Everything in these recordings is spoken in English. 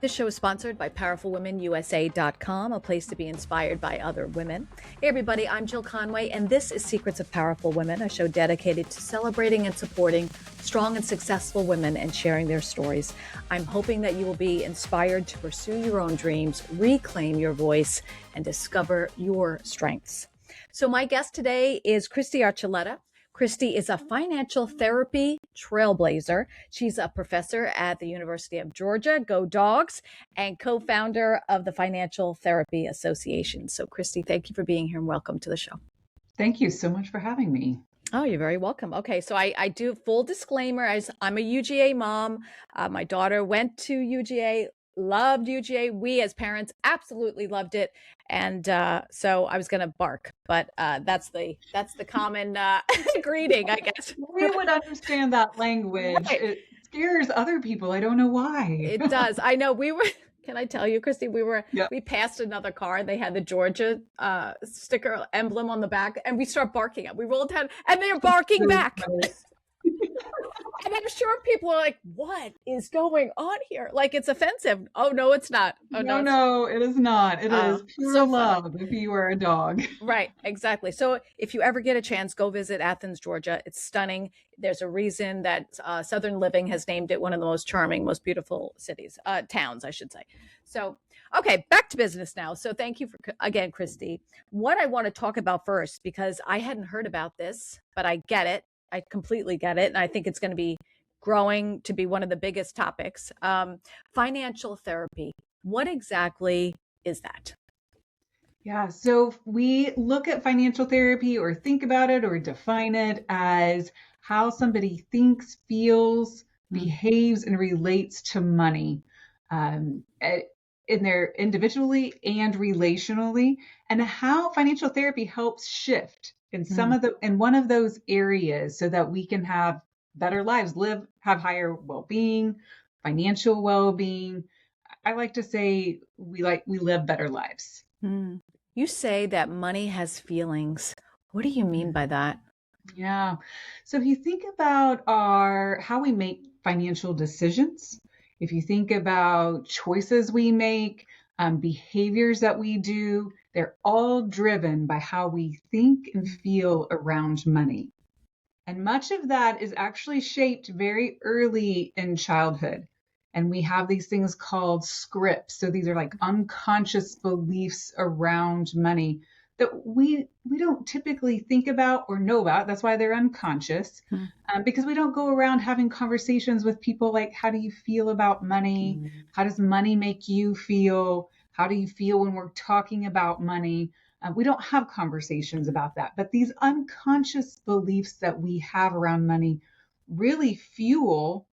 This show is sponsored by PowerfulWomenUSA.com, a place to be inspired by other women. Hey, everybody, I'm Jill Conway, and this is Secrets of Powerful Women, a show dedicated to celebrating and supporting strong and successful women and sharing their stories. I'm hoping that you will be inspired to pursue your own dreams, reclaim your voice, and discover your strengths. So my guest today is Kristy Archuleta. Kristy is a financial therapy trailblazer. She's a professor at the University of Georgia, Go Dogs, and co-founder of the Financial Therapy Association. So Kristy, thank you for being here and welcome to the show. Thank you so much for having me. Oh, you're very welcome. Okay, so I do full disclaimer, as I'm a UGA mom. My daughter went to UGA, loved UGA. We as parents absolutely loved it. And so I was going to bark, but that's the common greeting, I guess. We would understand that language. Right. It scares other people. I don't know why. It does. I know. Can I tell you, Kristy, we passed another car. They had the Georgia sticker emblem on the back, and we start barking at. We rolled down, and they're barking back. And I'm sure people are like, what is going on here? Like, it's offensive. Oh, no, it's not. Oh, no, it is not. It is pure love if you were a dog. Right, exactly. So if you ever get a chance, go visit Athens, Georgia. It's stunning. There's a reason that Southern Living has named it one of the most charming, most beautiful towns, I should say. So, okay, back to business now. So thank you again, Kristy. What I want to talk about first, because I hadn't heard about this, but I get it. I completely get it. And I think it's going to be growing to be one of the biggest topics. Financial therapy. What exactly is that? Yeah, so we look at financial therapy or think about it or define it as how somebody thinks, feels, behaves, and relates to money in their individually and relationally, and how financial therapy helps shift in one of those areas so that we can have better lives, have higher well-being, financial well-being. I like to say we live better lives. You say that money has feelings. What do you mean by that? Yeah. So if you think about how we make financial decisions, if you think about choices we make, behaviors that we do, they're all driven by how we think and feel around money. And much of that is actually shaped very early in childhood. And we have these things called scripts. So these are like unconscious beliefs around money that we don't typically think about or know about. That's why they're unconscious, because we don't go around having conversations with people like, how do you feel about money? How does money make you feel? How do you feel when we're talking about money? We don't have conversations about that. But these unconscious beliefs that we have around money really fuel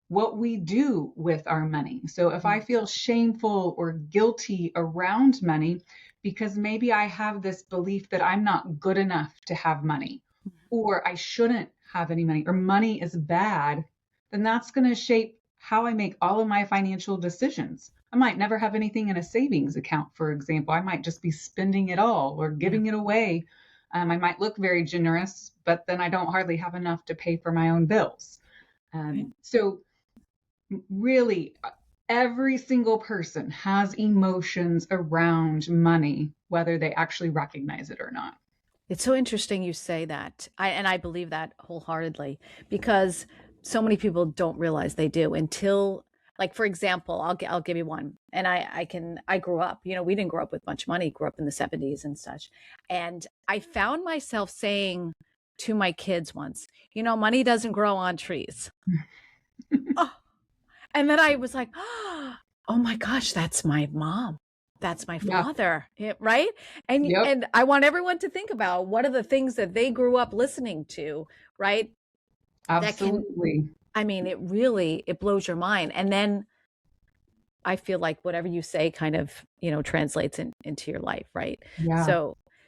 what we do with our money. So if I feel shameful or guilty around money, because maybe I have this belief that I'm not good enough to have money, or I shouldn't have any money, or money is bad, then that's going to shape how I make all of my financial decisions. I might never have anything in a savings account, for example. I might just be spending it all or giving it away. I might look very generous, but then I don't hardly have enough to pay for my own bills. So really, every single person has emotions around money, whether they actually recognize it or not. It's so interesting you say that. I believe that wholeheartedly, because so many people don't realize they do until, like, for example, I'll give you one. And I grew up, we didn't grow up with much money, grew up in the 70s and such. And I found myself saying to my kids once, money doesn't grow on trees. Oh. And then I was like, oh my gosh, that's my mom. That's my father, right? And I want everyone to think about what are the things that they grew up listening to, right? Absolutely. It blows your mind. And then I feel like whatever you say kind of, translates into your life, right? Yeah.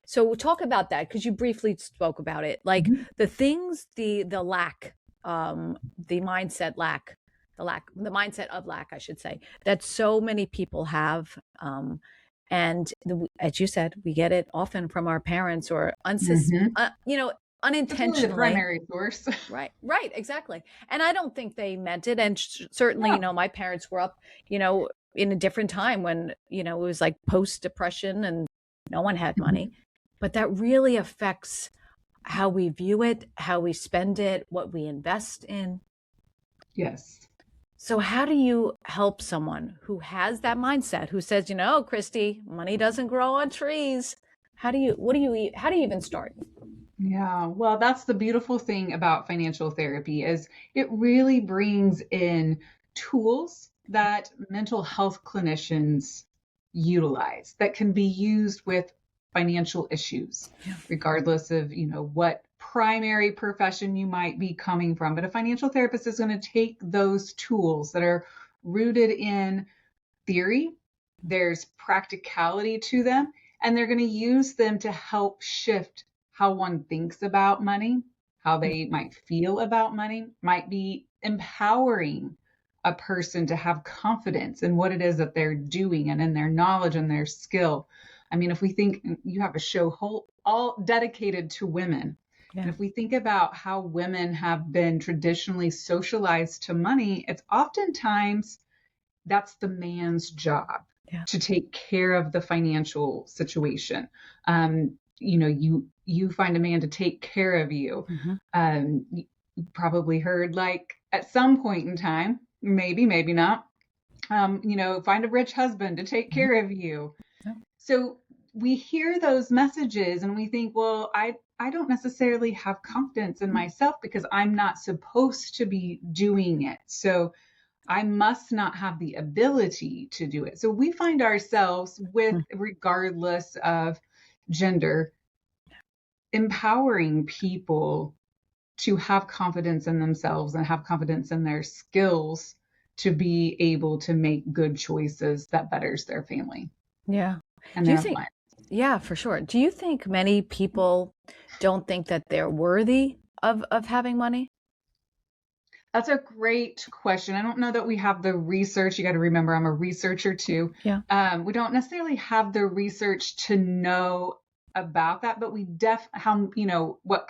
So we'll talk about that because you briefly spoke about it. Like the things, the lack, the mindset lack, the mindset of lack, I should say, that so many people have. And as you said, we get it often from our parents or unintentionally. The primary source. Right, exactly. And I don't think they meant it. And certainly, my parents grew up, in a different time when, it was like post-depression and no one had money. But that really affects how we view it, how we spend it, what we invest in. Yes. So how do you help someone who has that mindset, who says, Kristy, money doesn't grow on trees? How do you even start? Yeah, well, that's the beautiful thing about financial therapy is it really brings in tools that mental health clinicians utilize that can be used with financial issues, regardless of, what primary profession you might be coming from. But a financial therapist is going to take those tools that are rooted in theory, there's practicality to them, and they're going to use them to help shift how one thinks about money, how they might feel about money, might be empowering a person to have confidence in what it is that they're doing and in their knowledge and their skill. I mean, if we think you have a show all dedicated to women, and if we think about how women have been traditionally socialized to money, it's oftentimes that's the man's job to take care of the financial situation. You find a man to take care of you. You probably heard, like, at some point in time, maybe not, find a rich husband to take care of you. So we hear those messages and we think, well, I don't necessarily have confidence in myself because I'm not supposed to be doing it. So I must not have the ability to do it. So we find ourselves with, regardless of gender, empowering people to have confidence in themselves and have confidence in their skills to be able to make good choices that betters their family. Yeah. And their life. Yeah, for sure. Do you think many people don't think that they're worthy of having money? That's a great question. I don't know that we have the research. You got to remember, I'm a researcher too. Yeah. We don't necessarily have the research to know about that, but we what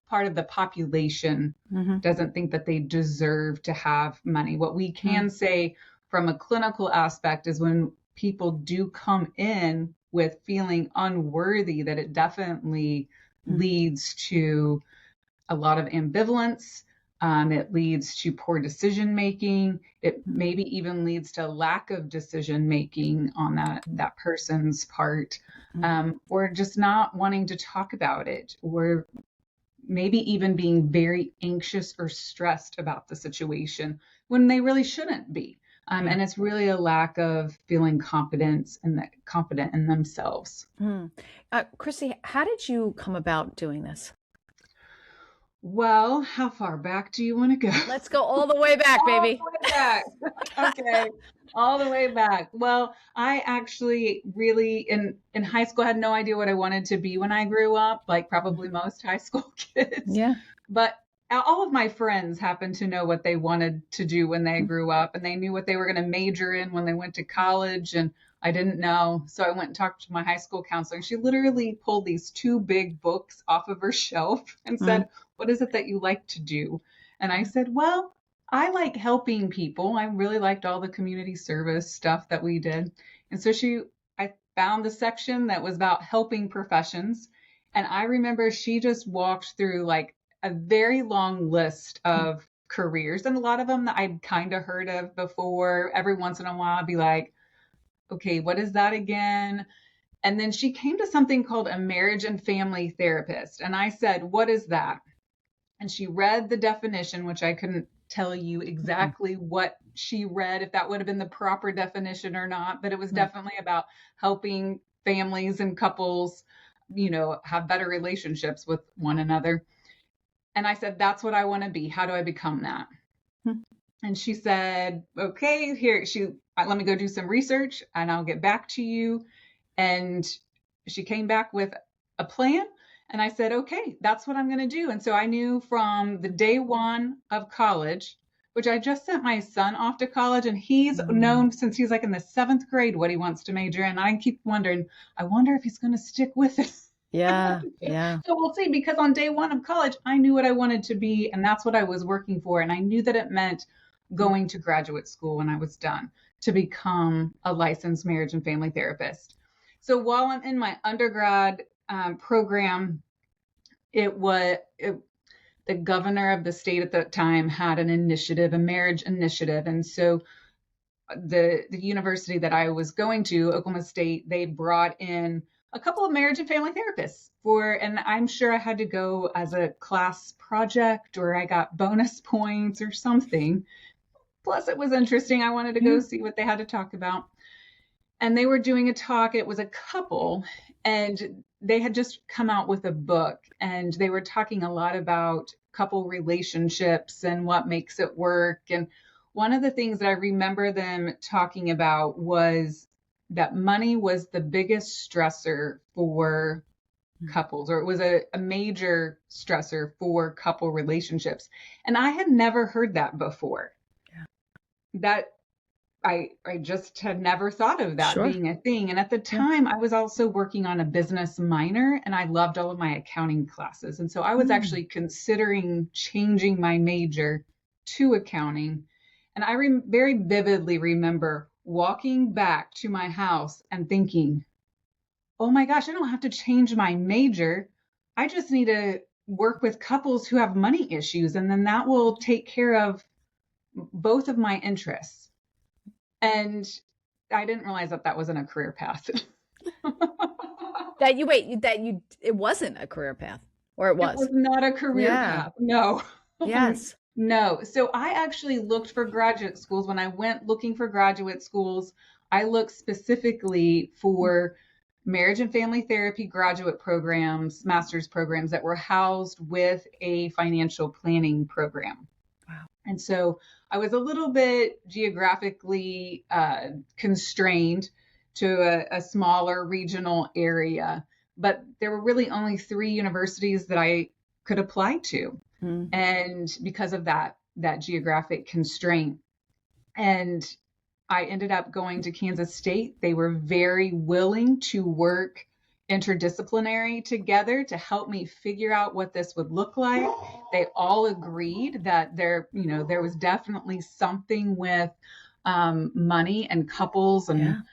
part of the population doesn't think that they deserve to have money. What we can say from a clinical aspect is when people do come in with feeling unworthy, that it definitely leads to a lot of ambivalence. It leads to poor decision making. It maybe even leads to lack of decision making on that person's part, or just not wanting to talk about it, or maybe even being very anxious or stressed about the situation when they really shouldn't be. And it's really a lack of feeling confident in themselves. Kristy, how did you come about doing this? Well, how far back do you want to go? Let's go all the way back, baby. All the way back. Okay. All the way back. Well, I actually really in high school had no idea what I wanted to be when I grew up, like probably most high school kids. Yeah. But all of my friends happened to know what they wanted to do when they grew up, and they knew what they were going to major in when they went to college, and I didn't know. So I went and talked to my high school counselor, and she literally pulled these two big books off of her shelf and said, "What is it that you like to do?" And I said, "Well, I like helping people. I really liked all the community service stuff that we did." And so I found the section that was about helping professions. And I remember she just walked through like a very long list of careers, and a lot of them that I'd kind of heard of before. Every once in a while, I'd be like, okay, what is that again? And then she came to something called a marriage and family therapist. And I said, "What is that?" And she read the definition, which I couldn't tell you exactly what she read, if that would have been the proper definition or not, but it was definitely about helping families and couples, have better relationships with one another. And I said, "That's what I want to be. How do I become that?" And she said, "Okay, let me go do some research and I'll get back to you." And she came back with a plan. And I said, "Okay, that's what I'm going to do." And so I knew from the day one of college, which I just sent my son off to college, and he's known since he's like in the 7th grade what he wants to major in. I keep wondering, I wonder if he's going to stick with it. Yeah. Yeah. So we'll see, because on day one of college, I knew what I wanted to be, and that's what I was working for. And I knew that it meant going to graduate school when I was done, to become a licensed marriage and family therapist. So while I'm in my undergrad program, the governor of the state at the time had an initiative, a marriage initiative. And so the university that I was going to, Oklahoma State, they brought in a couple of marriage and family therapists and I'm sure I had to go as a class project or I got bonus points or something. Plus it was interesting. I wanted to go see what they had to talk about. And they were doing a talk. It was a couple and they had just come out with a book and they were talking a lot about couple relationships and what makes it work. And one of the things that I remember them talking about was that money was the biggest stressor for couples, or it was a major stressor for couple relationships. And I had never heard that before. Yeah. That I just had never thought of that being a thing. And at the time, I was also working on a business minor and I loved all of my accounting classes. And so I was actually considering changing my major to accounting. And I very vividly remember walking back to my house and thinking, oh my gosh, I don't have to change my major. I just need to work with couples who have money issues. And then that will take care of both of my interests. And I didn't realize that wasn't a career path. It wasn't a career path, or it was? It was not a career path. No. Yes. No. So I actually looked for graduate schools. When I went looking for graduate schools, I looked specifically for marriage and family therapy graduate programs, master's programs that were housed with a financial planning program. Wow. And so I was a little bit geographically constrained to a smaller regional area, but there were really only 3 universities that I could apply to. And because of that geographic constraint, and I ended up going to Kansas State. They were very willing to work interdisciplinary together to help me figure out what this would look like. They all agreed that there was definitely something with money and couples and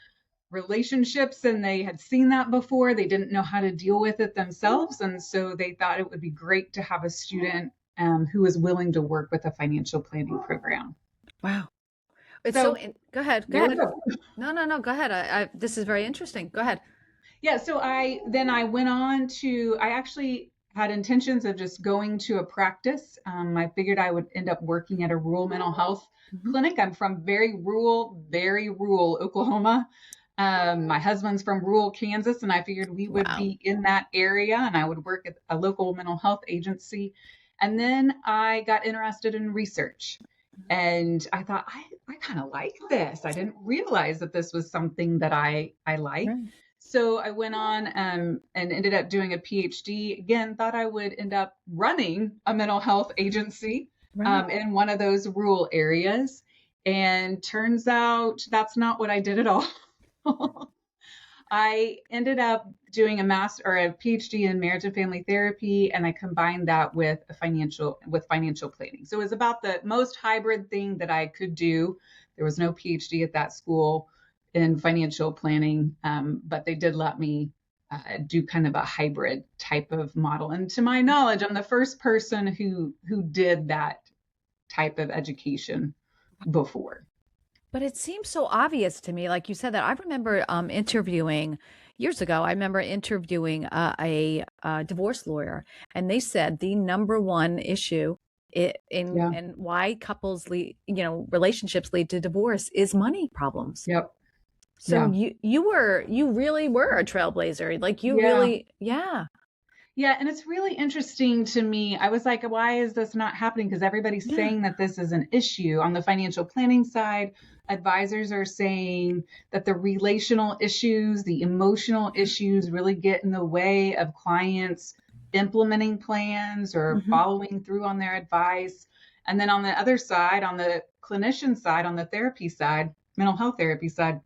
relationships, and they had seen that before. They didn't know how to deal with it themselves, and so they thought it would be great to have a student who was willing to work with a financial planning program. Wow. Go ahead. Go ahead. No. Go ahead. This is very interesting. Go ahead. Yeah. So I went on to, I actually had intentions of just going to a practice. I figured I would end up working at a rural mental health clinic. I'm from very rural Oklahoma. My husband's from rural Kansas, and I figured we would be in that area and I would work at a local mental health agency. And then I got interested in research. And I thought, I kind of like this. I didn't realize that this was something that I liked. Right. So I went on and ended up doing a PhD. Again, thought I would end up running a mental health agency in one of those rural areas. And turns out that's not what I did at all. I ended up doing a PhD in marriage and family therapy, and I combined that with financial planning. So it was about the most hybrid thing that I could do. There was no PhD at that school in financial planning, but they did let me do kind of a hybrid type of model. And to my knowledge, I'm the first person who did that type of education before. But it seems so obvious to me, like you said, that I remember interviewing years ago. I remember interviewing a divorce lawyer, and they said the number one issue and why couples relationships lead to divorce is money problems. Yep. So you really were a trailblazer, like you really. Yeah, and it's really interesting to me. I was like, why is this not happening? Because everybody's saying that this is an issue. On the financial planning side, advisors are saying that the relational issues, the emotional issues really get in the way of clients implementing plans or following through on their advice. And then on the other side, on the clinician side, on the therapy side, mental health therapy side,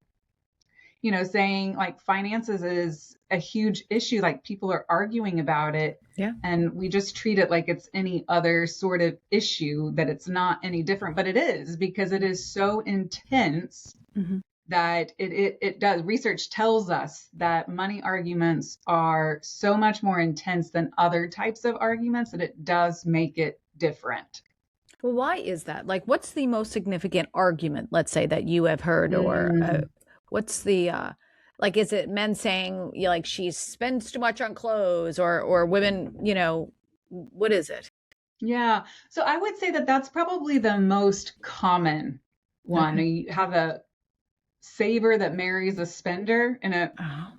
saying like finances is a huge issue, like people are arguing about it. Yeah. And we just treat it like it's any other sort of issue, that it's not any different, but it is, because it is so intense Mm-hmm. that it does. Research tells us that money arguments are so much more intense than other types of arguments that it does make it different. Well, why is that? Like, what's the most significant argument, let's say, that you have heard, or Mm, what's the like? Is it men saying, you know, like she spends too much on clothes, or women? You know, what is it? yeah. So I would say that that's probably the most common one. Okay. You have a saver that marries a spender, and a Oh,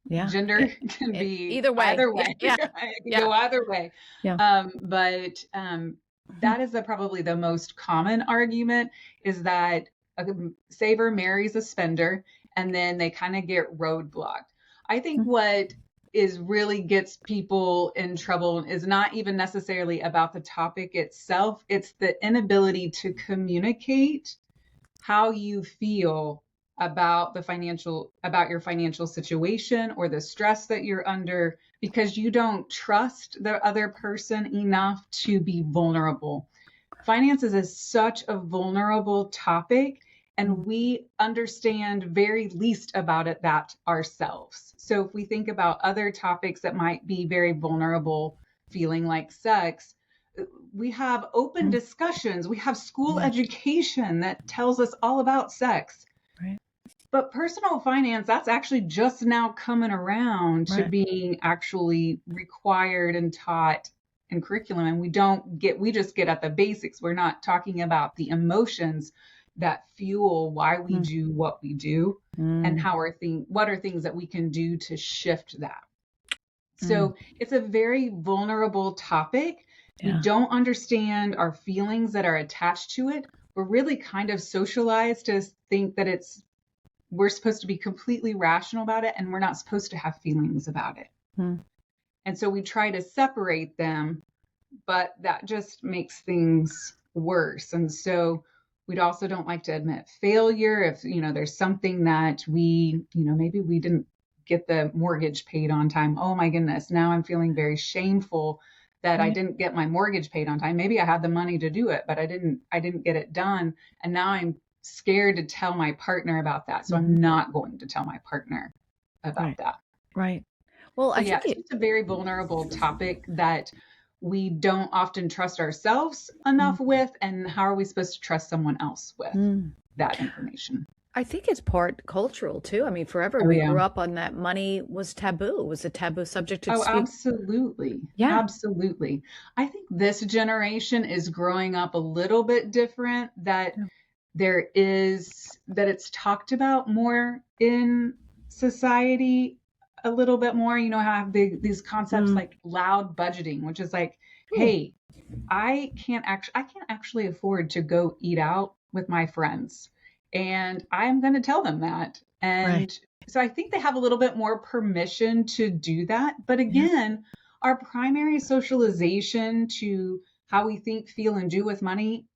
yeah. gender can be Either way. either Yeah. way. Yeah. It can Yeah. go either way. Yeah. But Mhm. that is probably the most common argument, is that a saver marries a spender and then they kind of get roadblocked. I think what is really gets people in trouble is not even necessarily about the topic itself. It's the inability to communicate how you feel about your financial situation or the stress that you're under, because you don't trust the other person enough to be vulnerable. Finances is such a vulnerable topic, and we understand very least about it that ourselves. So if we think about other topics that might be very vulnerable, feeling like sex, we have open Mhm. discussions. We have school Yeah. education that tells us all about sex. Right. But personal finance, that's actually just now coming around to Right. being actually required and taught in curriculum. And we just get at the basics. We're not talking about the emotions that fuel why we Mm. do what we do, and Mm. what are things that we can do to shift that. Mm. So it's a very vulnerable topic. We Yeah. don't understand our feelings that are attached to it. We're really kind of socialized to think that we're supposed to be completely rational about it, and we're not supposed to have feelings about it. Mm. And so we try to separate them, but that just makes things worse. And so we also don't like to admit failure. If, there's something that maybe we didn't get the mortgage paid on time. Oh my goodness, now I'm feeling very shameful that I Right. didn't get my mortgage paid on time. Maybe I had the money to do it, but I didn't get it done. And now I'm scared to tell my partner about that. So Mhm. I'm not going to tell my partner about Right. that. Right. Well, So I yeah, think it's just a very vulnerable topic that we don't often trust ourselves enough with. And how are we supposed to trust someone else with Mm. that information? I think it's part cultural too. I mean, forever Oh we yeah. grew up on that money was taboo. It was a taboo subject to Oh, speak. absolutely. Yeah. Absolutely. I think this generation is growing up a little bit different, that Yeah. that it's talked about more in society a little bit more. Have these concepts Mm. like loud budgeting, which is like, Hmm. hey, I can't actually afford to go eat out with my friends, and I'm going to tell them that. Right. And so I think they have a little bit more permission to do that. But Yeah. again, our primary socialization to how we think, feel, and do with money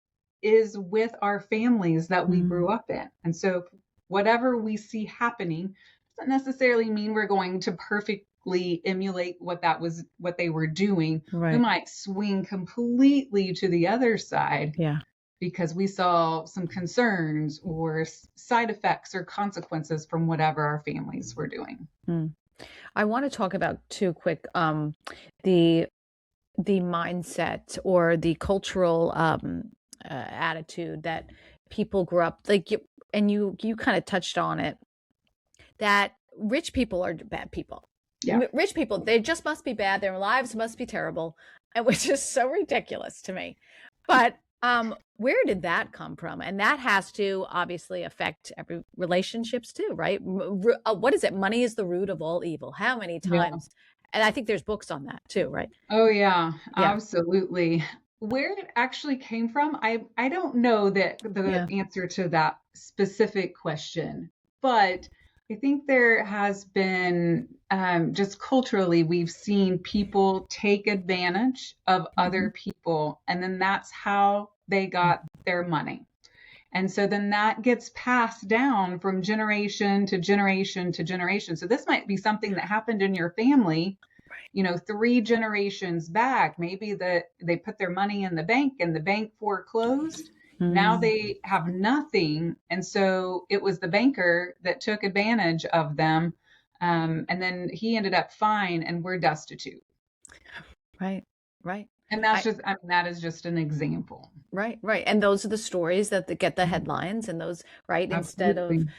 is with our families that we Mm. grew up in. And so whatever we see happening doesn't necessarily mean we're going to perfectly emulate what they were doing. We Right. might swing completely to the other side Yeah. because we saw some concerns or side effects or consequences from whatever our families were doing. Mm. I want to talk about too quick the mindset or the cultural attitude that people grew up like you kind of touched on it, that rich people are bad people. Yeah. Rich people, they just must be bad. Their lives must be terrible, and which is so ridiculous to me. But where did that come from? And that has to obviously affect every relationships too, right? What is it? Money is the root of all evil. How many Yeah. times? And I think there's books on that too, right? Oh yeah, Yeah. absolutely. Where it actually came from, I don't know the Yeah. answer to that specific question, but I think there has been, just culturally, we've seen people take advantage of other Mhm. people, and then that's how they got their money. And so then that gets passed down from generation to generation to generation. So this might be something that happened in your family, 3 generations back. Maybe they put their money in the bank and the bank foreclosed, Now Mm. they have nothing. And so it was the banker that took advantage of them. And then he ended up fine and we're destitute. Right. Right. And that's I just, I mean, that is just an example. Right, right. And those are the stories that get the headlines and those, right? Instead of Absolutely.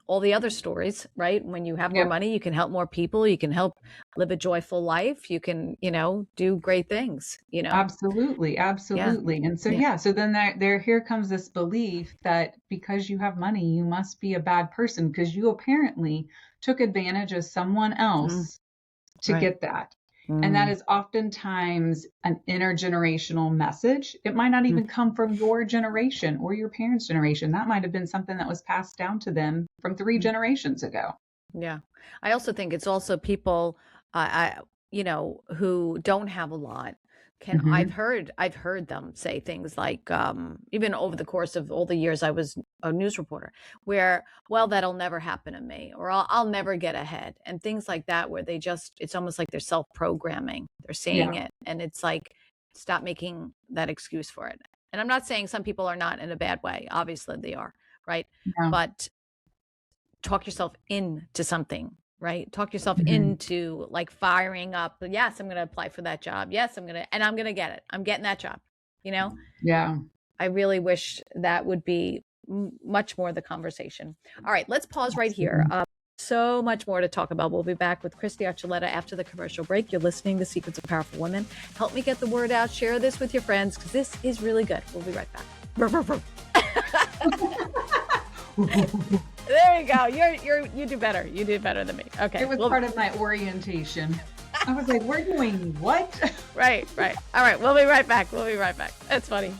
all the other stories, right? When you have more Yep. money, you can help more people, you can help live a joyful life, you can, do great things, Absolutely, Yeah. absolutely. And so Yeah. yeah, so then there here comes this belief that because you have money, you must be a bad person because you apparently took advantage of someone Mm, else to right. get that. And that Mm, is oftentimes an intergenerational message. It might not mm, even come from your generation or your parents' generation. That might have been something that was passed down to them from three mm. generations ago. Yeah. I also think it's also people, who don't have a lot can Hmm. I've heard them say things like, even over the course of all the years I was a news reporter, where, well, that'll never happen to me, or I'll never get ahead, and things like that, where it's almost like they're self-programming. They're saying Yeah. it, and it's like, stop making that excuse for it. And I'm not saying some people are not in a bad way. Obviously they are, right? Yeah. But talk yourself into something, right? Talk yourself Hmm. into like firing up. Yes, I'm going to apply for that job. Yes, and I'm going to get it. I'm getting that job. You know, Yeah. I really wish that would be much more the conversation. All right, let's pause right here. Absolutely. So much more to talk about. We'll be back with Kristy Archuleta after the commercial break. You're listening to Secrets of Powerful Women. Help me get the word out. Share this with your friends because this is really good. We'll be right back. There you go. You do better. You do better than me. Okay. It was Well, part of my orientation. I was like, we're doing what? right, right. All right. We'll be right back. We'll be right back. That's funny.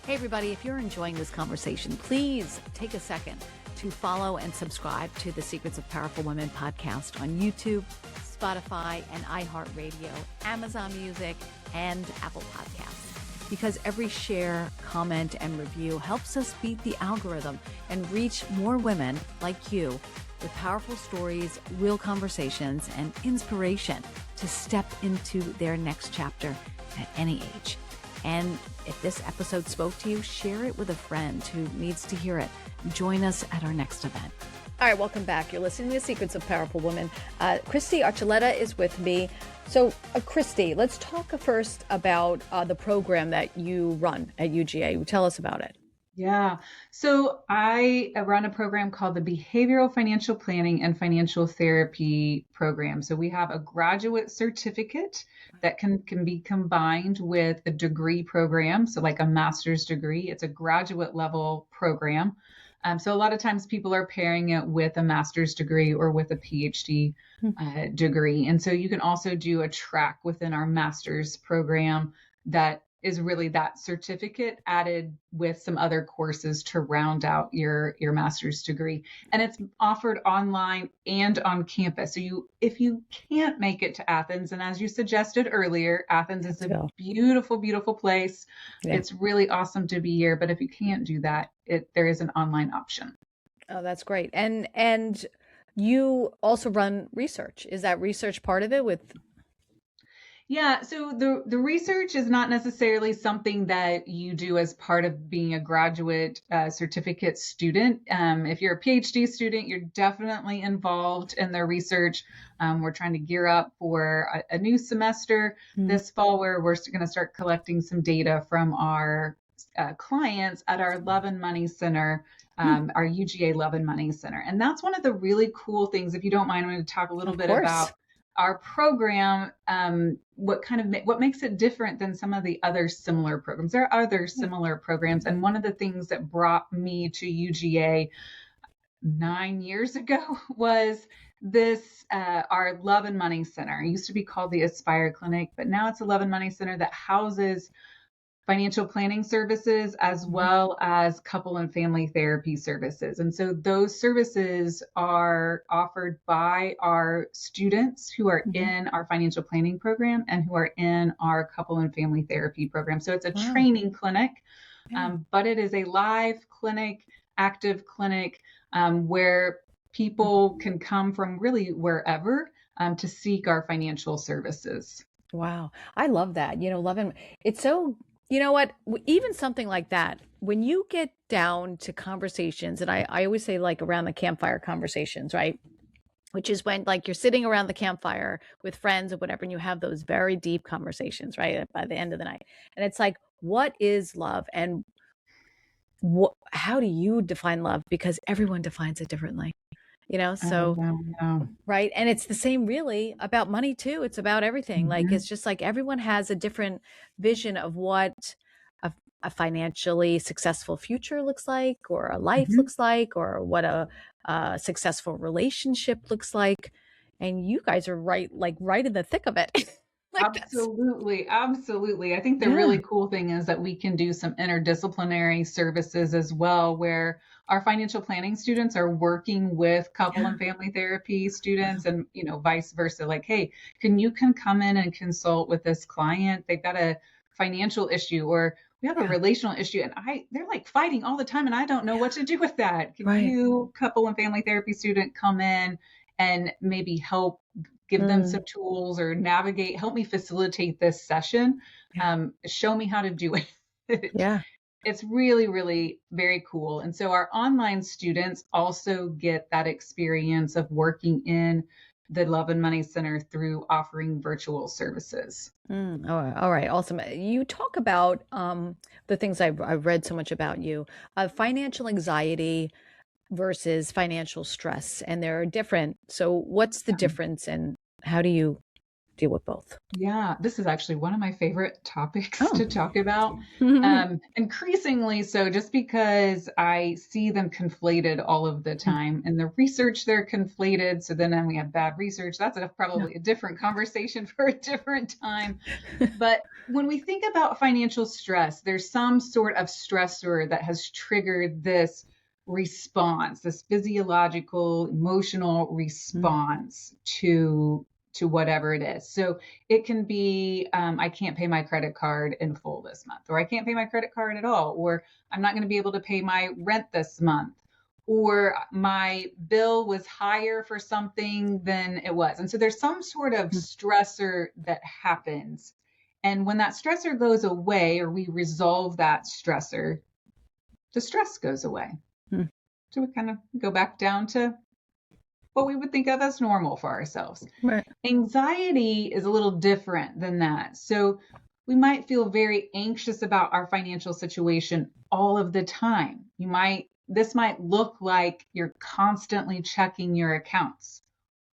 Hey, everybody. If you're enjoying this conversation, please take a second to follow and subscribe to the Secrets of Powerful Women podcast on YouTube, Spotify, and iHeartRadio, Amazon Music, and Apple Podcasts. Because every share, comment, and review helps us beat the algorithm and reach more women like you with powerful stories, real conversations, and inspiration to step into their next chapter at any age. And if this episode spoke to you, share it with a friend who needs to hear it. Join us at our next event. All right, welcome back. You're listening to The Secrets of Powerful Women. Kristy Archuleta is with me. So, Kristy, let's talk first about the program that you run at UGA. Tell us about it. Yeah. So I run a program called the Behavioral Financial Planning and Financial Therapy Program. So we have a graduate certificate that can be combined with a degree program. So like a master's degree, it's a graduate level program. So a lot of times people are pairing it with a master's degree or with a PhD degree. And so you can also do a track within our master's program that is really that certificate added with some other courses to round out your master's degree. And it's offered online and on campus. So if you can't make it to Athens, and as you suggested earlier, Athens is Let's a go. beautiful, beautiful place. Yeah. It's really awesome to be here. But if you can't do that, there is an online option. Oh, that's great. And you also run research. Is that research part of it with Yeah, so the research is not necessarily something that you do as part of being a graduate certificate student. If you're a PhD student, you're definitely involved in the research. We're trying to gear up for a new semester this fall where we're going to start collecting some data from our clients at our Love and Money Center, our UGA Love and Money Center. And that's one of the really cool things. If you don't mind, I'm going to talk a little Of bit course. about our program, what makes it different than some of the other similar programs. There are other similar programs, and one of the things that brought me to UGA 9 years ago was this our Love and Money Center. It used to be called the Aspire Clinic, but now it's a Love and Money Center that houses financial planning services as well as couple and family therapy services. And so those services are offered by our students who are Mhm. in our financial planning program and who are in our couple and family therapy program. So it's a Wow. training clinic, Yeah. but it is a live clinic, active clinic, where people can come from really wherever to seek our financial services. Wow. I love that. Loving it's so You know what? Even something like that, when you get down to conversations, and I always say like around the campfire conversations, right? Which is when like you're sitting around the campfire with friends or whatever, and you have those very deep conversations, right? By the end of the night. And it's like, what is love? And how do you define love? Because everyone defines it differently, Oh, so wow. Wow. right. And it's the same really about money too. It's about everything. Like Mhm. it's just like everyone has a different vision of what a, a financially successful future looks like, or a life Mhm. looks like, or what a successful relationship looks like. And you guys are right, like right in the thick of it. Like that's, Absolutely. Absolutely. I think the yeah, really cool thing is that we can do some interdisciplinary services as well, where our financial planning students are working with couple yeah, and family therapy students wow, and, vice versa. Like, hey, can come in and consult with this client? They've got a financial issue or we have a yeah, relational issue and they're like fighting all the time and I don't know what yeah, to do with that. Can right. you, couple and family therapy student, come in and maybe help give them Mm, some tools or help me facilitate this session, yeah, show me how to do it. yeah. It's really, really very cool. And so our online students also get that experience of working in the Love and Money Center through offering virtual services. All right, awesome. You talk about the things I've read so much about you, financial anxiety versus financial stress, and they're different. So, what's the difference, and how do you deal with both? Yeah, this is actually one of my favorite topics Oh, to talk about. mm, Increasingly so, just because I see them conflated all of the time. In the research, they're conflated. So then we have bad research. That's yeah. probably a different conversation for a different time. But when we think about financial stress, there's some sort of stressor that has triggered this response, this physiological, emotional Mm, response to whatever it is. So it can be I can't pay my credit card in full this month, or I can't pay my credit card at all, or I'm not going to be able to pay my rent this month, or my bill was higher for something than it was. And so there's some sort of mm, stressor that happens. And when that stressor goes away, or we resolve that stressor, the stress goes away. mm, So we kind of go back down to what we would think of as normal for ourselves. right. Anxiety is a little different than that. So we might feel very anxious about our financial situation all of the time. This might look like you're constantly checking your accounts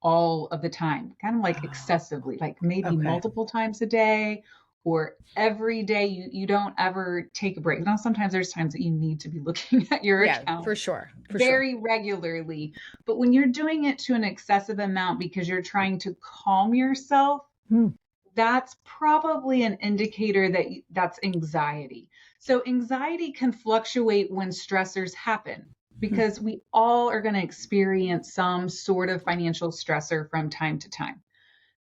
all of the time, kind of like Oh, excessively, like maybe okay. multiple times a day or every day. You don't ever take a break. Now, sometimes there's times that you need to be looking at your Yeah, account for sure, for sure. very regularly. But when you're doing it to an excessive amount because you're trying to calm yourself, Mm, that's probably an indicator that's anxiety. So anxiety can fluctuate when stressors happen mm, because we all are going to experience some sort of financial stressor from time to time.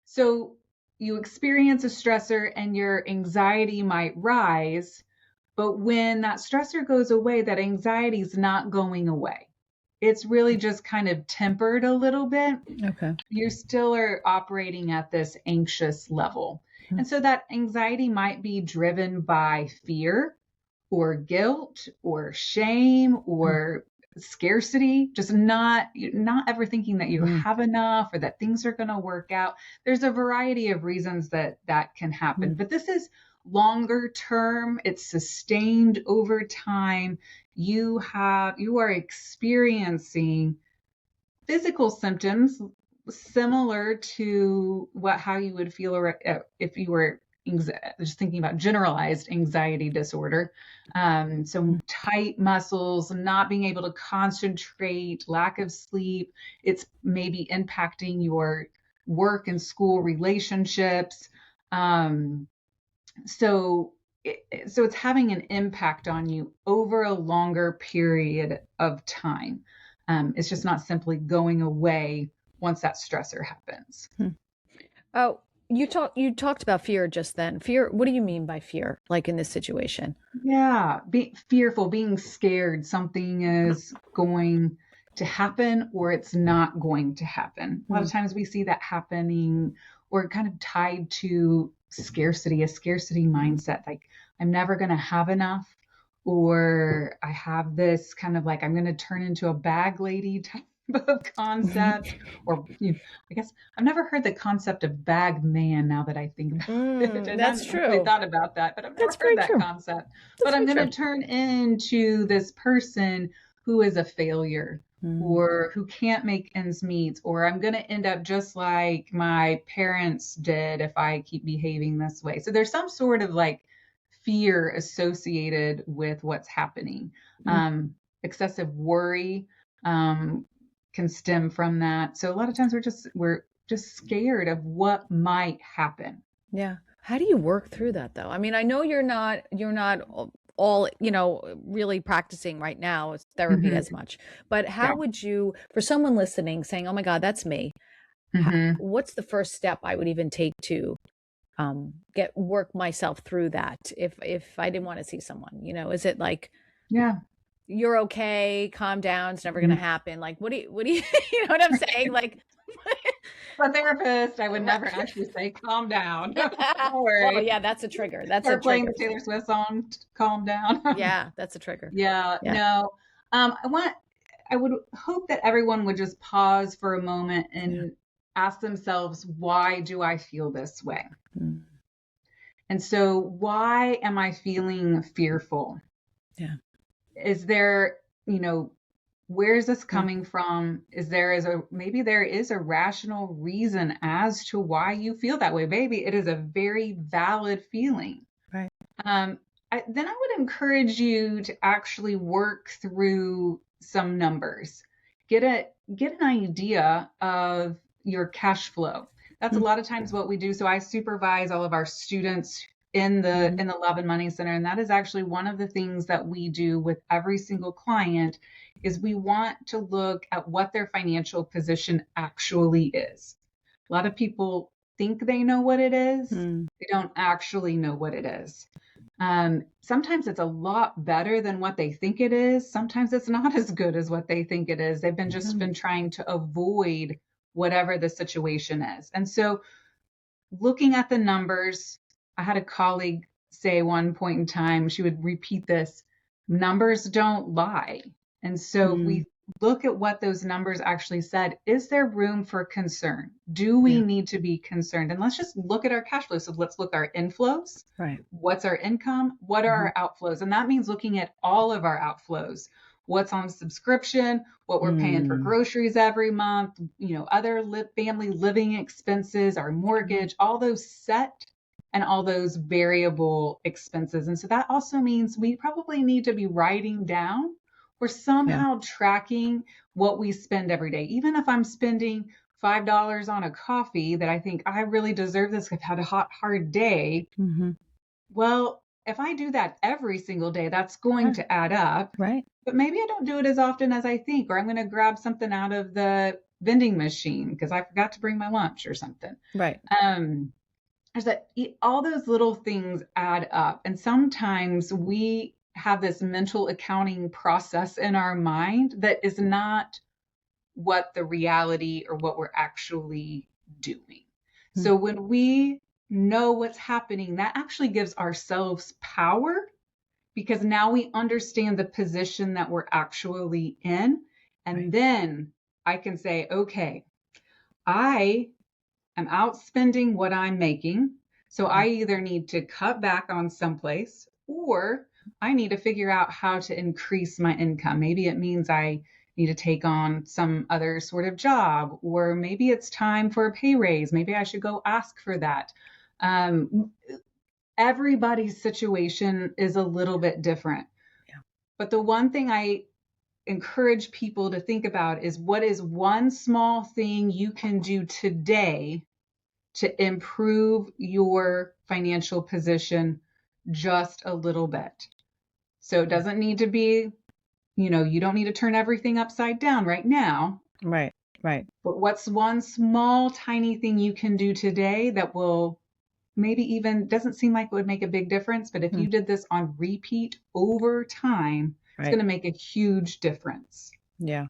So you experience a stressor and your anxiety might rise, but when that stressor goes away, that anxiety is not going away. It's really just kind of tempered a little bit. okay. You still are operating at this anxious level. Mm, And so that anxiety might be driven by fear or guilt or shame mm, or scarcity, just not ever thinking that you mm, have enough or that things are going to work out. There's a variety of reasons that can happen, mm, but this is longer term. It's sustained over time. You are experiencing physical symptoms similar to how you would feel if you were just thinking about generalized anxiety disorder. So mm, tight muscles, not being able to concentrate, lack of sleep. It's maybe impacting your work and school relationships. Um, so so it's having an impact on you over a longer period of time. It's just not simply going away once that stressor happens. mm. Oh, you talked about fear just then. Fear, what do you mean by fear, like in this situation? Yeah, be fearful, being scared something is going to happen or it's not going to happen. A lot of Mm, times we see that happening or kind of tied to a scarcity mindset. Like, I'm never going to have enough, or I have this kind of like, I'm going to turn into a bag lady type of concept. Or, I guess I've never heard the concept of bag man now that I think about it. And I That's haven't really true. thought about that, but I've never That's heard very that true. concept. But That's I'm very going true. to turn into this person who is a failure, or who can't make ends meet, or I'm going to end up just like my parents did if I keep behaving this way. So there's some sort of like fear associated with what's happening. Excessive worry can stem from that. So a lot of times we're just scared of what might happen. Yeah. How do you work through that though? I mean, I know you're not all, really practicing right now as therapy Hmm. as much, but Yeah. how would you, for someone listening saying, "Oh my God, that's me." Hmm. What's the first step I would even take to work myself through that if I didn't want to see someone? Is it like, Yeah. you're okay, calm down, it's never going to Mhm. happen? Like, what do you, you know what I'm saying? Like, A therapist, I would right. never actually say, calm down. Don't Well, worry. yeah, that's a trigger. That's a Start playing trigger. the Taylor Swift song, calm down. Yeah, that's a trigger. Yeah, Yeah. no. I would hope that everyone would just pause for a moment Yeah. and ask themselves, why do I feel this way? Mm. And so, why am I feeling fearful? Yeah. Is there, where is this Yeah. coming from? Maybe there is a rational reason as to why you feel that way. Maybe it is a very valid feeling. Right. Then I would encourage you to actually work through some numbers. Get an idea of your cash flow. That's a lot of times what we do. So I supervise all of our students in the Love and Money Center, and that is actually one of the things that we do with every single client is we want to look at what their financial position actually is. A lot of people think they know what it is. They don't actually know what it is. Sometimes it's a lot better than what they think it is. Sometimes it's not as good as what they think it is. They've been trying to avoid whatever the situation is. And so looking at the numbers, I had a colleague say one point in time, she would repeat this, numbers don't lie. And so if we look at what those numbers actually said, is there room for concern? Do we Yeah. need to be concerned? And let's just look at our cash flow. So let's look at our inflows. Right. What's our income? What are our outflows? And that means looking at all of our outflows. What's on subscription, what we're paying for groceries every month, other family living expenses, our mortgage, all those set and all those variable expenses. And so that also means we probably need to be writing down or somehow tracking what we spend every day. Even if I'm spending $5 on a coffee that I think I really deserve this, I've had a hard day. Well, if I do that every single day, that's going to add up. Right. But maybe I don't do it as often as I think, or I'm going to grab something out of the vending machine because I forgot to bring my lunch or something. Right. All those little things add up. And sometimes we have this mental accounting process in our mind that is not what the reality or what we're actually doing. So when we know what's happening, that actually gives ourselves power because now we understand the position that we're actually in. And then I can say, okay, I am outspending what I'm making. So I either need to cut back on someplace or I need to figure out how to increase my income. Maybe it means I need to take on some other sort of job, or maybe it's time for a pay raise. Maybe I should go ask for that. Everybody's situation is a little bit different. Yeah. But the one thing I encourage people to think about is what is one small thing you can do today to improve your financial position just a little bit. So it doesn't need to be, you don't need to turn everything upside down right now. Right. Right. But what's one small, tiny thing you can do today that will maybe even doesn't seem like it would make a big difference, but if you did this on repeat over time, it's going to make a huge difference. Yeah.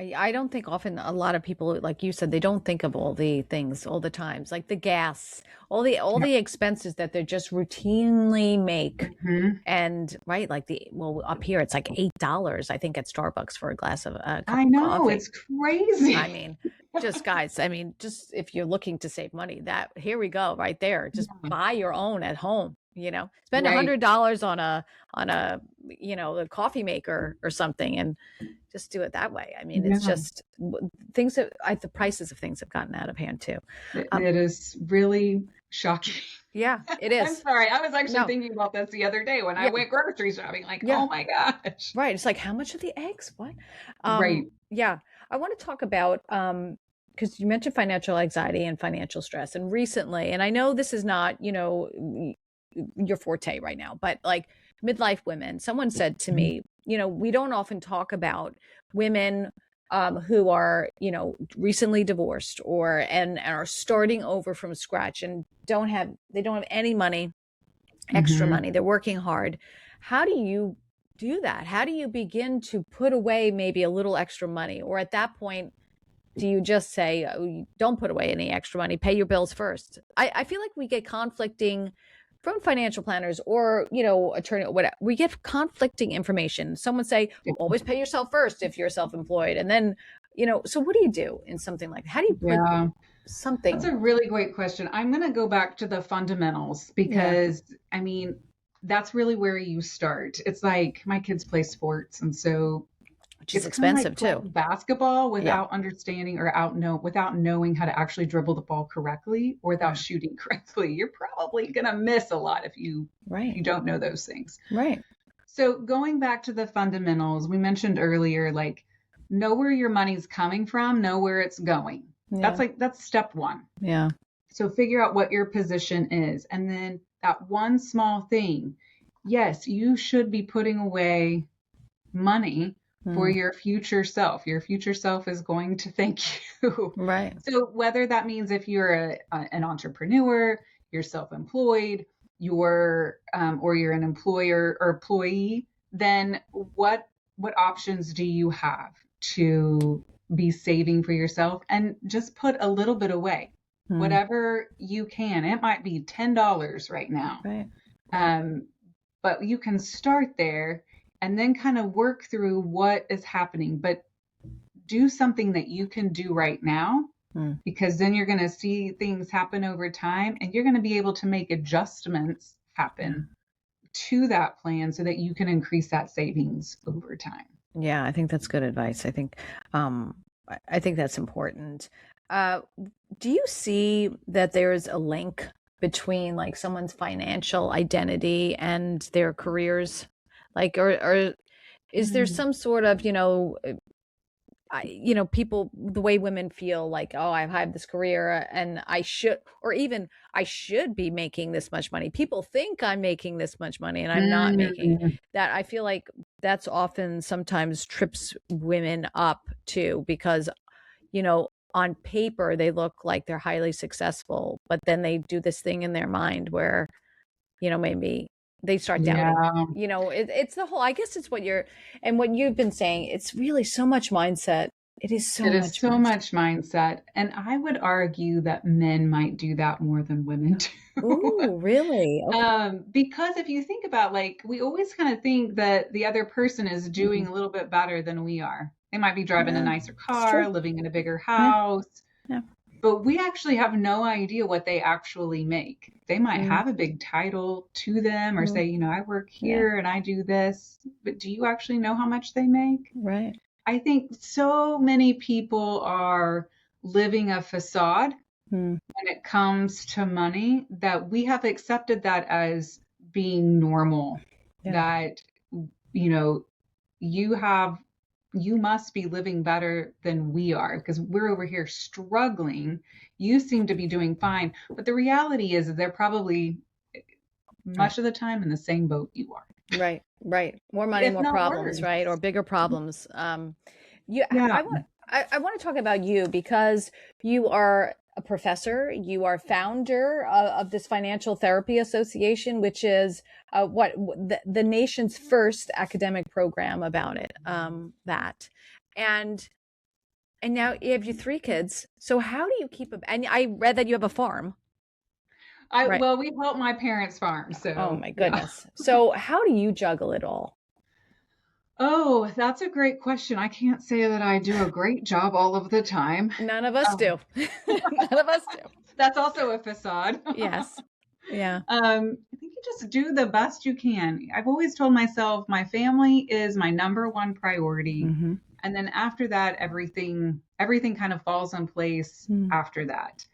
I don't think often a lot of people, like you said, they don't think of all the things all the times, like the gas, all Yep. the expenses that they just routinely make. Mhm. And right, like well, up here it's like $8, I think, at Starbucks for a cup I of know, coffee. it's I crazy. mean, just guys, I mean, just if you're looking to save money, that here we go, right there. Just Yeah. buy your own at home, spend a Right. hundred dollars on a a coffee maker or something, and just do it that way. I mean, it's Yeah. just things that the prices of things have gotten out of hand too. Um, It is really shocking. yeah, it I'm is. sorry. I was actually No, thinking about this the other day when I yeah, went grocery shopping. Like, yeah, oh my gosh. right. It's like, how much are the eggs? What? Right. Yeah, I want to talk about because you mentioned financial anxiety and financial stress, and recently, and I know this is not, your forte right now, but like midlife women, someone said to Mhm. me, we don't often talk about women who are, recently divorced and are starting over from scratch and they don't have any money, extra Mhm. money. They're working hard. How do you do that? How do you begin to put away maybe a little extra money? Or at that point, do you just say, oh, don't put away any extra money, pay your bills first? I feel like we get conflicting from financial planners or, attorney, whatever. We get conflicting information. Someone say, always pay yourself first if you're self-employed. And then, so what do you do in something like that? How do you put Yeah. That's something? a really great question. I'm going to go back to the fundamentals Yeah. because, I mean, that's really where you start. It's like my kids play sports, and so Which is it's kind of like expensive too. playing basketball Yeah. without understanding or without knowing how to actually dribble the ball correctly or without Right. shooting correctly. You're probably going to miss a lot if Right. you don't know those things. Right. So going back to the fundamentals, we mentioned earlier, like know where your money's coming from, know where it's going. Yeah. That's step one. Yeah. So figure out what your position is. And then that one small thing, yes, you should be putting away money for Mm. your future self. Your future self is going to thank you. Right. So whether that means if you're an entrepreneur, you're self-employed, or you're an employer or employee, then what options do you have to be saving for yourself and just put a little bit away, Mm. whatever you can. It might be $10 right now, Right. um, but you can start there and then kind of work through what is happening. But do something that you can do right now, Mm. because then you're going to see things happen over time and you're going to be able to make adjustments Yeah. happen to that plan so that you can increase that savings over time. Yeah, I think that's good advice. I think that's important. Uh, do you see that there's a link between like someone's financial identity and their careers? Like, or is there Mm. some sort of, people, the way women feel like, oh, I have this career and I should, or even I should be making this much money. People think I'm making this much money and I'm not making Mm. that. I feel like that's often sometimes trips women up too, because, on paper, they look like they're highly successful, but then they do this thing in their mind where, maybe they start doubting. Yeah. It's the whole, I guess it's what you've been saying. It's really so much mindset. It is so It is much so mindset. much mindset. And I would argue that men might do that more than women do. Ooh, really? Okay. Because if you think about, like, we always kind of think that the other person is Mhm. doing a little bit better than we are. They might be driving a Yeah, nicer it's true. car, living in a bigger Yeah, house, yeah. but we actually have no idea what they actually make. They might Mm, have a big title to them or mm, say, I work yeah, here and I do this, but do you actually know how much they make? right. I think so many people are living a facade Mm, when it comes to money that we have accepted that as being normal, yeah. that, you know, you have, you must be living better than we are because we're over here struggling. You seem to be doing fine. But the reality is they're probably Right. much of the time in the same boat you are, Right. Right. More money, if more not problems, worse. right? Or bigger problems. You, Yeah. I want to talk about you because you are a professor. You are founder of this Financial Therapy Association, which is the nation's first academic program about it. That, and And now you have your 3 kids. So how do you keep and I read that you have a farm, right? Well, we help my parents farm, Oh so my yeah. goodness. So how do you juggle it all? Oh, that's a great question. I can't say that I do a great job all of the time. None of us Um, do. None of us do. that's also a facade. Yes. Yeah. I think you just do the best you can. I've always told myself my family is my number one priority. Mm-hmm. And then after that, everything kind of falls in place after that.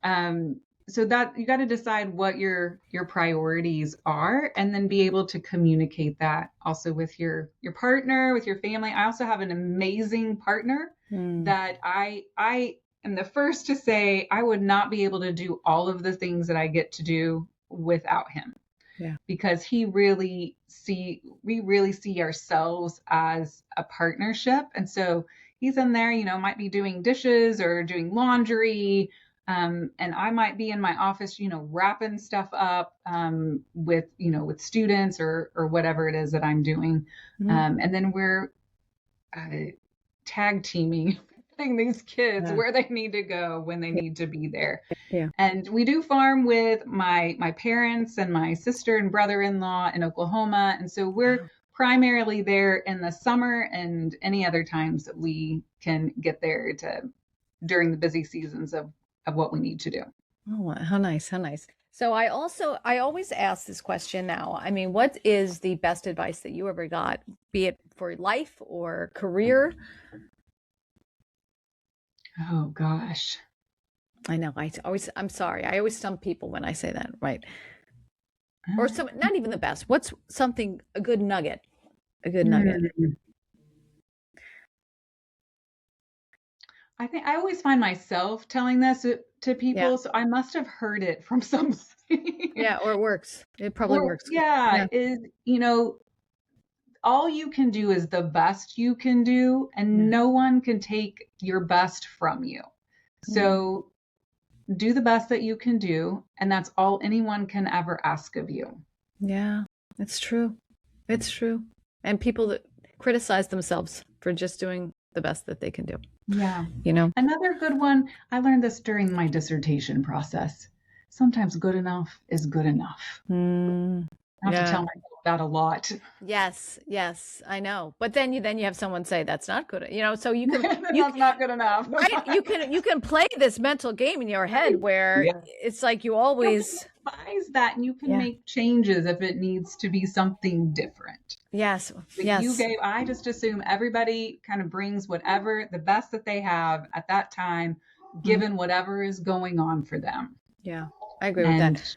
Um, so that you got to decide what your priorities are, and then be able to communicate that also with your partner, with your family. I also have an amazing partner that I am the first to say I would not be able to do all of the things that I get to do without him. Yeah. Because we really see ourselves as a partnership. And so he's in there, might be doing dishes or doing laundry. And I might be in my office, wrapping stuff up with students or whatever it is that I'm doing. And then we're tag teaming getting these kids where they need to go when they need to be there. Yeah. And we do farm with my parents and my sister and brother-in-law in Oklahoma. And so we're primarily there in the summer and any other times that we can get there during the busy seasons of what we need to do. Oh, how nice. How nice. So I always ask this question now. I mean, what is the best advice that you ever got, be it for life or career? Oh gosh. I know. I'm sorry. I always stump people when I say that, right? Or not even the best. What's something, a good nugget? A good nugget. I think I always find myself telling this to people, so I must have heard it from somebody. Yeah, or it works. It probably works. Yeah, is all you can do is the best you can do, and no one can take your best from you. So do the best that you can do, and that's all anyone can ever ask of you. Yeah, it's true. It's true. And people that criticize themselves for just doing the best that they can do. Yeah. Another good one, I learned this during my dissertation process. Sometimes good enough is good enough. I have to tell myself that a lot. Yes, I know. But then you have someone say that's not good. So you can that's not good enough. Right? You can play this mental game in your head where it's like you always advise that, and you can make changes if it needs to be something different. Yes. I just assume everybody kind of brings whatever the best that they have at that time, given whatever is going on for them. Yeah, I agree with that.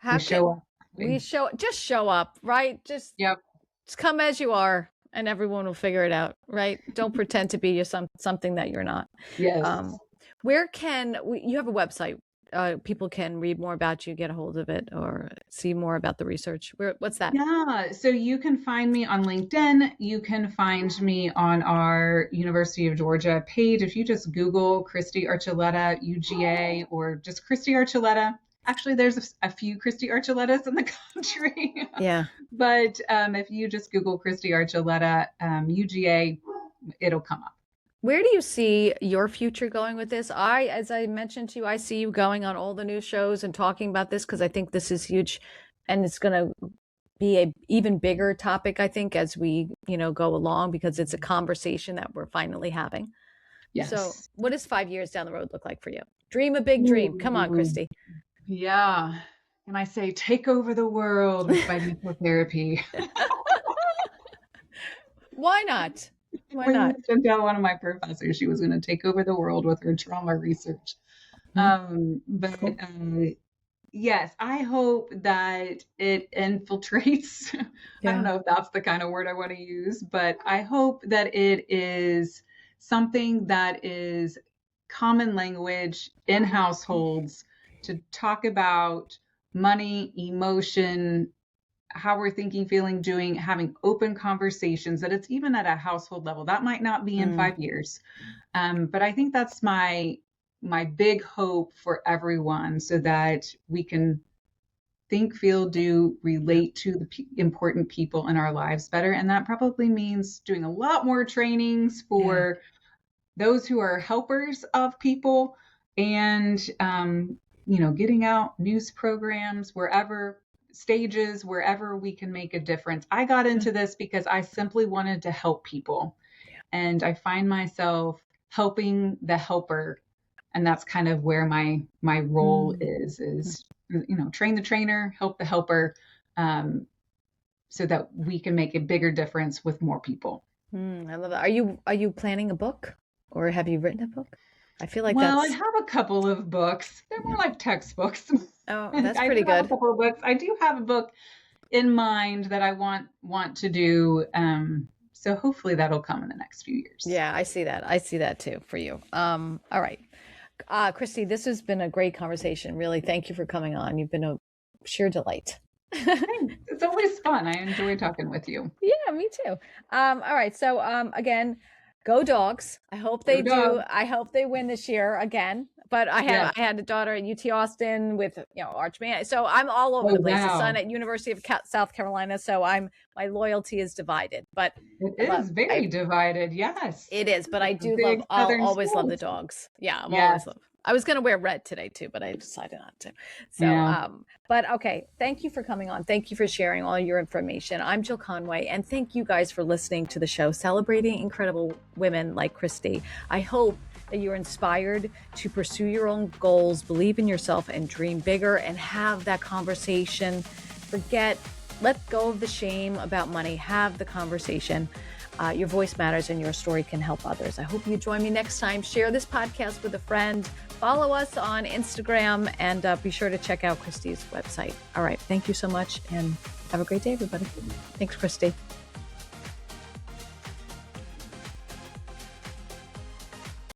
We show up. Just show up, right? Just come as you are, and everyone will figure it out, right? Don't pretend to be something that you're not. Yes. Where can you have a website? People can read more about you, get a hold of it, or see more about the research. What's that? Yeah, so you can find me on LinkedIn. You can find me on our University of Georgia page. If you just Google Kristy Archuleta, UGA, or just Kristy Archuleta. Actually, there's a few Kristy Archuletas in the country. Yeah. But if you just Google Kristy Archuleta, UGA, it'll come up. Where do you see your future going with this? As I mentioned to you, I see you going on all the news shows and talking about this because I think this is huge, and it's going to be an even bigger topic, I think, as we, go along, because it's a conversation that we're finally having. Yes. So what does 5 years down the road look like for you? Dream a big dream. Come on, Kristy. Yeah. And I say, take over the world with financial therapy. Why not? Why not? I not? used to tell one of my professors she was going to take over the world with her trauma research. Yes, I hope that it infiltrates. I don't know if that's the kind of word I want to use, but I hope that it is something that is common language in households to talk about money, emotion, how we're thinking, feeling, doing, having open conversations, that it's even at a household level. That might not be in 5 years. But I think that's my big hope for everyone, so that we can think, feel, do, relate to the important people in our lives better. And that probably means doing a lot more trainings for those who are helpers of people, and getting out news programs wherever stages, wherever we can make a difference. I got into this because I simply wanted to help people. And I find myself helping the helper. And that's kind of where my role is, train the trainer, help the helper, so that we can make a bigger difference with more people. I love that. Are you planning a book, or have you written a book? I feel like I have a couple of books. They're more like textbooks. Oh, that's pretty good. I have a couple of books. I do have a book in mind that I want to do. So hopefully that'll come in the next few years. Yeah, I see that. I see that too for you. All right. Kristy, this has been a great conversation. Really, thank you for coming on. You've been a sheer delight. It's always fun. I enjoy talking with you. Yeah, me too. All right. So again, go dogs. I hope they do. I hope they win this year again. But I had a daughter at UT Austin with Arch Man. So I'm all over the place. Wow. A son at University of South Carolina. So my loyalty is divided. But it is very divided. Yes, it is. But I do love. I'll always love the dogs. Yeah, always love. I was going to wear red today too, but I decided not to. So, but okay. Thank you for coming on. Thank you for sharing all your information. I'm Jill Conway, and thank you guys for listening to the show, celebrating incredible women like Kristy. I hope that you're inspired to pursue your own goals, believe in yourself, and dream bigger, and have that conversation. Let go of the shame about money. Have the conversation. Your voice matters, and your story can help others. I hope you join me next time. Share this podcast with a friend. Follow us on Instagram, and be sure to check out Kristy's website. All right. Thank you so much, and have a great day, everybody. Thanks, Kristy.